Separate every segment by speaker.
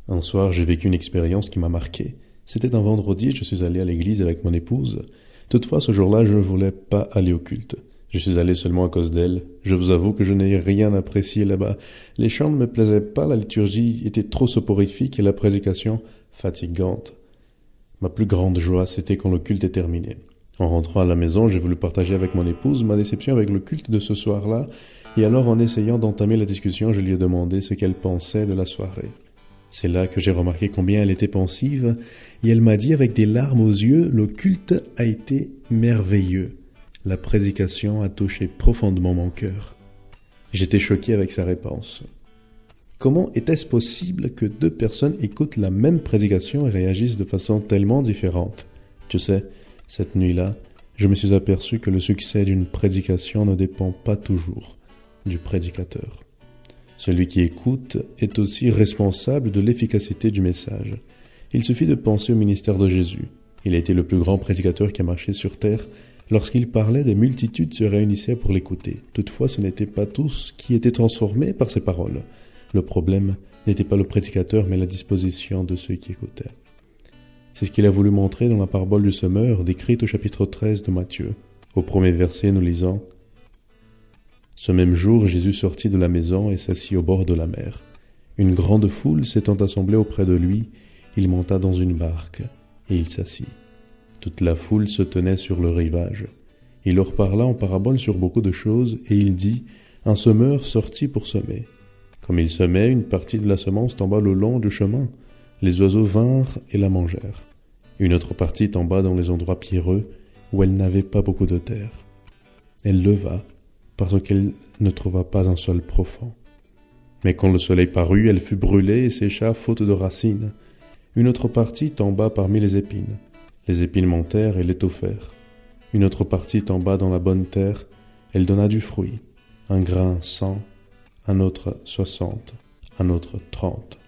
Speaker 1: Un soir, j'ai vécu une expérience qui m'a marqué. C'était un vendredi, je suis allé à l'église avec mon épouse. Toutefois, ce jour-là, je ne voulais pas aller au culte. Je suis allé seulement à cause d'elle. Je vous avoue que je n'ai rien apprécié là-bas. Les chants ne me plaisaient pas, la liturgie était trop soporifique et la prédication fatigante. Ma plus grande joie, c'était quand le culte est terminé. En rentrant à la maison, j'ai voulu partager avec mon épouse ma déception avec le culte de ce soir-là, et alors en essayant d'entamer la discussion, je lui ai demandé ce qu'elle pensait de la soirée. C'est là que j'ai remarqué combien elle était pensive, et elle m'a dit avec des larmes aux yeux, le culte a été merveilleux. La prédication a touché profondément mon cœur. J'étais choqué avec sa réponse. Comment était-ce possible que deux personnes écoutent la même prédication et réagissent de façon tellement différente? Tu sais, cette nuit-là, je me suis aperçu que le succès d'une prédication ne dépend pas toujours du prédicateur. Celui qui écoute est aussi responsable de l'efficacité du message. Il suffit de penser au ministère de Jésus. Il a été le plus grand prédicateur qui a marché sur terre. Lorsqu'il parlait, des multitudes se réunissaient pour l'écouter. Toutefois, ce n'étaient pas tous qui étaient transformés par ses paroles. Le problème n'était pas le prédicateur, mais la disposition de ceux qui écoutaient. C'est ce qu'il a voulu montrer dans la parabole du semeur, décrite au chapitre 13 de Matthieu. Au premier verset, nous lisons « Ce même jour, Jésus sortit de la maison et s'assit au bord de la mer. Une grande foule s'étant assemblée auprès de lui, il monta dans une barque, et il s'assit. Toute la foule se tenait sur le rivage. Il leur parla en parabole sur beaucoup de choses, et il dit « Un semeur sortit pour semer. Comme il semait, une partie de la semence tomba le long du chemin. Les oiseaux vinrent et la mangèrent. Une autre partie tomba dans les endroits pierreux, où elle n'avait pas beaucoup de terre. Elle leva, parce qu'elle ne trouva pas un sol profond. Mais quand le soleil parut, elle fut brûlée et sécha faute de racines. Une autre partie tomba parmi les épines. Les épines montèrent et l'étouffèrent. Une autre partie tomba dans la bonne terre, elle donna du fruit, un grain 100, un autre 60, un autre 30.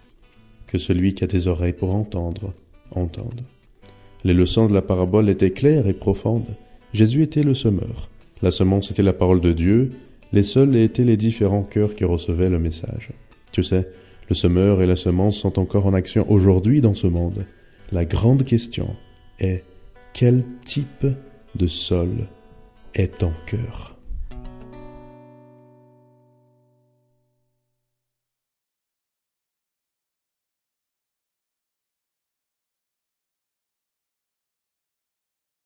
Speaker 1: Que celui qui a des oreilles pour entendre, entende. Les leçons de la parabole étaient claires et profondes. Jésus était le semeur. La semence était la parole de Dieu. Les seuls étaient les différents cœurs qui recevaient le message. Tu sais, le semeur et la semence sont encore en action aujourd'hui dans ce monde. La grande question est, quel type de sol est ton cœur ?